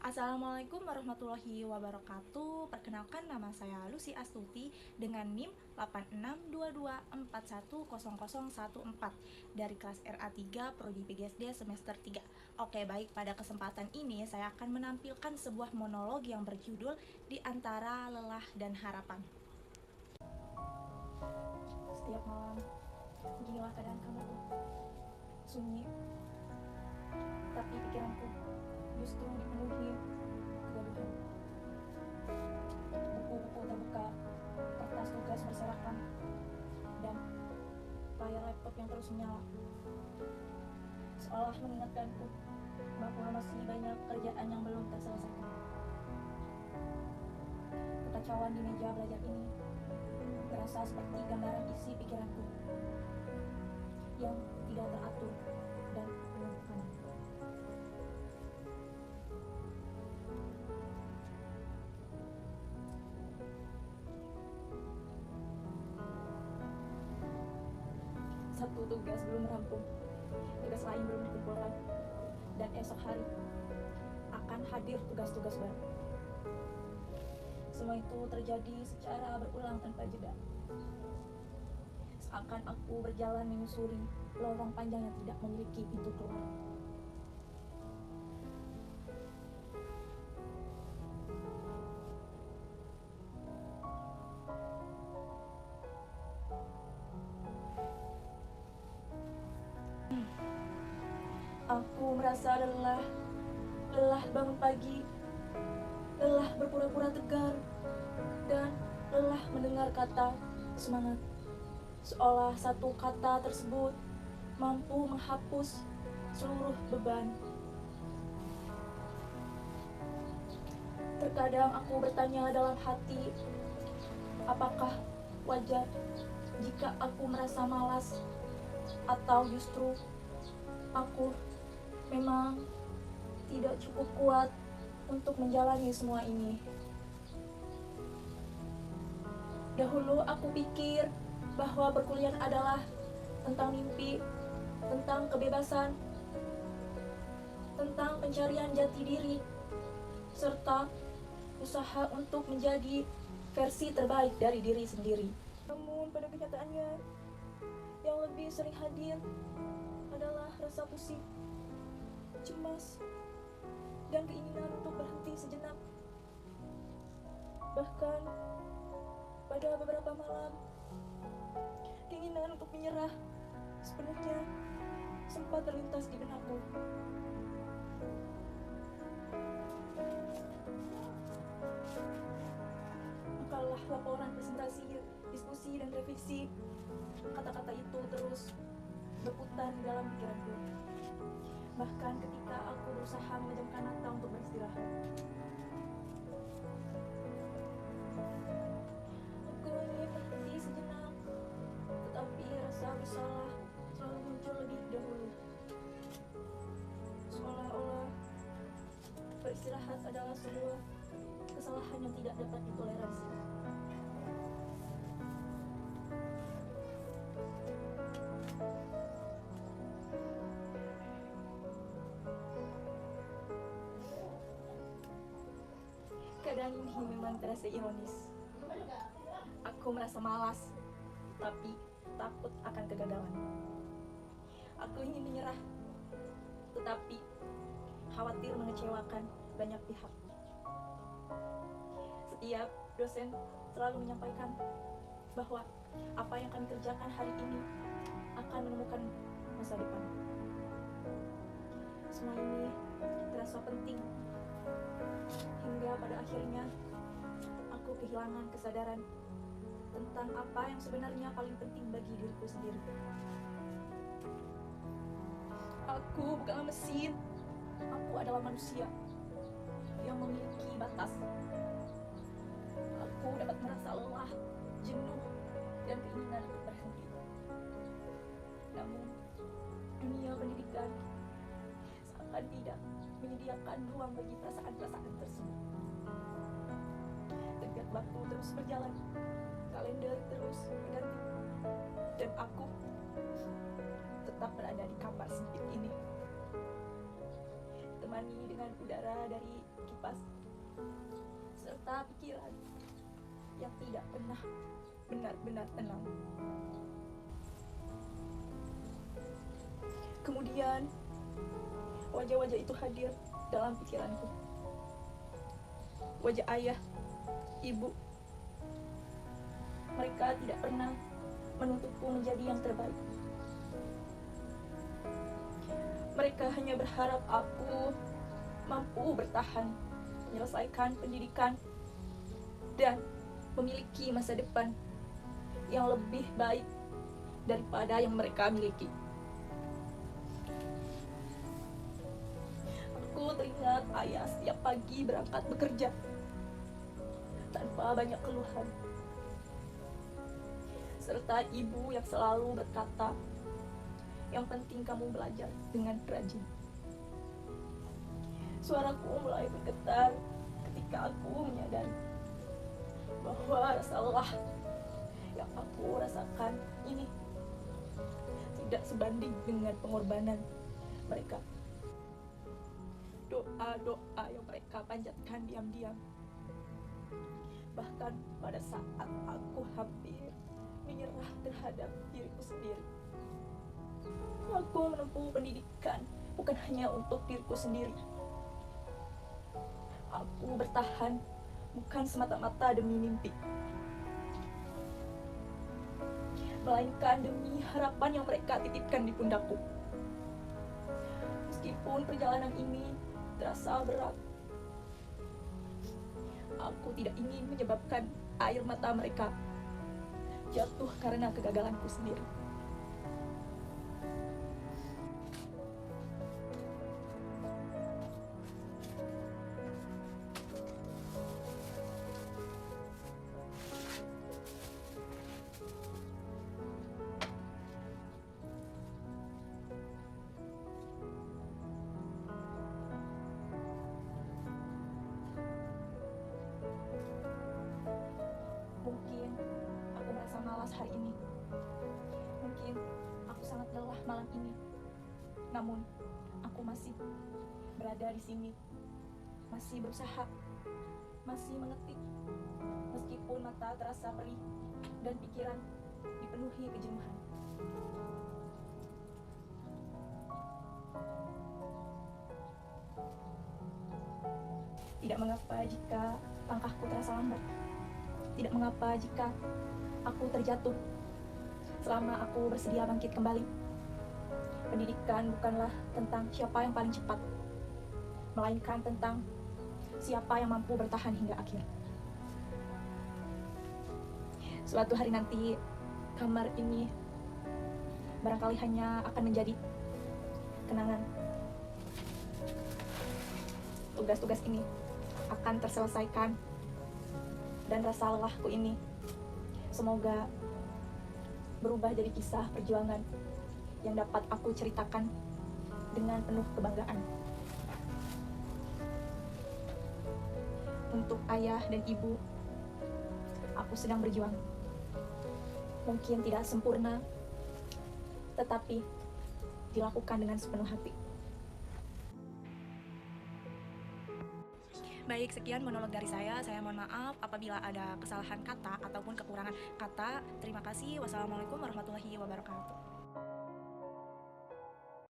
Assalamualaikum warahmatullahi wabarakatuh. Perkenalkan, nama saya Lucy Astuti dengan NIM 8622410014 dari kelas RA3 Prodi PGSD semester 3. Oke, baik, pada kesempatan ini saya akan menampilkan sebuah monolog yang berjudul Di Antara Lelah dan Harapan. Setiap malam, beginilah keadaan kamarku. Sunyi, tapi pikiranku justru dipenuhi kegaduhan. Buku-buku terbuka, kertas tugas berserakan, dan layar laptop yang terus menyala, seolah mengingatkanku bahwa masih banyak kerjaan yang belum terselesaikan. Kekacauan di meja belajar ini terasa seperti gambaran isi pikiranku yang tidak teratur dan penuh tekanan. Satu tugas belum rampung, tugas lain belum dikumpulkan, dan esok hari akan hadir tugas-tugas baru. Semua itu terjadi secara berulang tanpa jeda. Seakan aku berjalan menyusuri lorong panjang yang tidak memiliki pintu keluar. Aku merasa lelah bangun pagi, lelah berpura-pura tegar, dan lelah mendengar kata semangat. Seolah satu kata tersebut mampu menghapus seluruh beban. Terkadang aku bertanya dalam hati, apakah wajar jika aku merasa malas, atau justru aku memang tidak cukup kuat untuk menjalani semua ini. Dahulu aku pikir bahwa perkuliahan adalah tentang mimpi, tentang kebebasan, tentang pencarian jati diri, serta usaha untuk menjadi versi terbaik dari diri sendiri. Namun pada kenyataannya, yang lebih sering hadir adalah rasa pusing, cemas, dan keinginan untuk berhenti sejenak. Bahkan pada beberapa malam, keinginan untuk menyerah sepenuhnya sempat terlintas di benakku. Makalah laporan presentasi, diskusi, dan revisi, kata-kata itu terus berputar di dalam pikiranku. Bahkan ketika aku berusaha memejamkan mata untuk beristirahat. Aku ingin berhenti sejenak, tetapi rasa bersalah selalu muncul lebih dahulu. Seolah-olah beristirahat adalah sebuah kesalahan yang tidak dapat ditoleransi. Keadaan ini memang terasa ironis. Aku merasa malas, tapi takut akan kegagalan. Aku ingin menyerah, tetapi khawatir mengecewakan banyak pihak. Setiap dosen selalu menyampaikan bahwa apa yang kami kerjakan hari ini akan menemukan masa depan. Semua ini terasa penting, hingga pada akhirnya aku kehilangan kesadaran tentang apa yang sebenarnya paling penting bagi diriku sendiri. Aku bukanlah mesin, aku adalah manusia yang memiliki batas. Aku dapat merasa lelah, jenuh, dan keinginan untuk berhenti. Namun, dunia pendidikan seakan tidak menyediakan ruang bagi perasaan-perasaan tersebut. Tenggat waktu terus berjalan, kalender terus berganti, dan aku tetap berada di kamar sempit ini. ditemani dengan udara dari kipas, serta pikiran yang tidak pernah benar-benar tenang. Kemudian, wajah-wajah itu hadir dalam pikiranku. Wajah ayah, ibu. Mereka tidak pernah menuntutku menjadi yang terbaik. Mereka hanya berharap aku mampu bertahan, menyelesaikan pendidikan, dan memiliki masa depan yang lebih baik daripada yang mereka miliki. Aku teringat ayah setiap pagi berangkat bekerja tanpa banyak keluhan, serta ibu yang selalu berkata, "Yang penting kamu belajar dengan rajin." Suaraku mulai bergetar ketika aku menyadari bahwa rasa lelah yang aku rasakan ini tidak sebanding dengan pengorbanan mereka. Doa-doa yang mereka panjatkan diam-diam, bahkan pada saat aku hampir menyerah terhadap diriku sendiri. Aku menempuh pendidikan bukan hanya untuk diriku sendiri. Aku bertahan bukan semata-mata demi mimpi, melainkan demi harapan yang mereka titipkan di pundakku. Meskipun perjalanan ini terasa berat, aku tidak ingin menyebabkan air mata mereka jatuh karena kegagalanku sendiri. Mungkin aku merasa malas hari ini. Mungkin aku sangat lelah malam ini. Namun, aku masih berada di sini. Masih berusaha. Masih mengetik. Meskipun mata terasa perih dan pikiran dipenuhi kejenuhan. Tidak mengapa jika langkahku terasa lambat. Tidak mengapa jika aku terjatuh selama aku bersedia bangkit kembali. Pendidikan bukanlah tentang siapa yang paling cepat, melainkan tentang siapa yang mampu bertahan hingga akhir. Suatu hari nanti, kamar ini barangkali hanya akan menjadi kenangan. Tugas-tugas ini akan terselesaikan, dan rasa lelahku ini semoga berubah jadi kisah perjuangan yang dapat aku ceritakan dengan penuh kebanggaan. Untuk ayah dan ibu, aku sedang berjuang. Mungkin tidak sempurna, tetapi dilakukan dengan sepenuh hati. Baik, sekian monolog dari saya. Saya mohon maaf apabila ada kesalahan kata ataupun kekurangan kata. Terima kasih. Wassalamualaikum warahmatullahi wabarakatuh.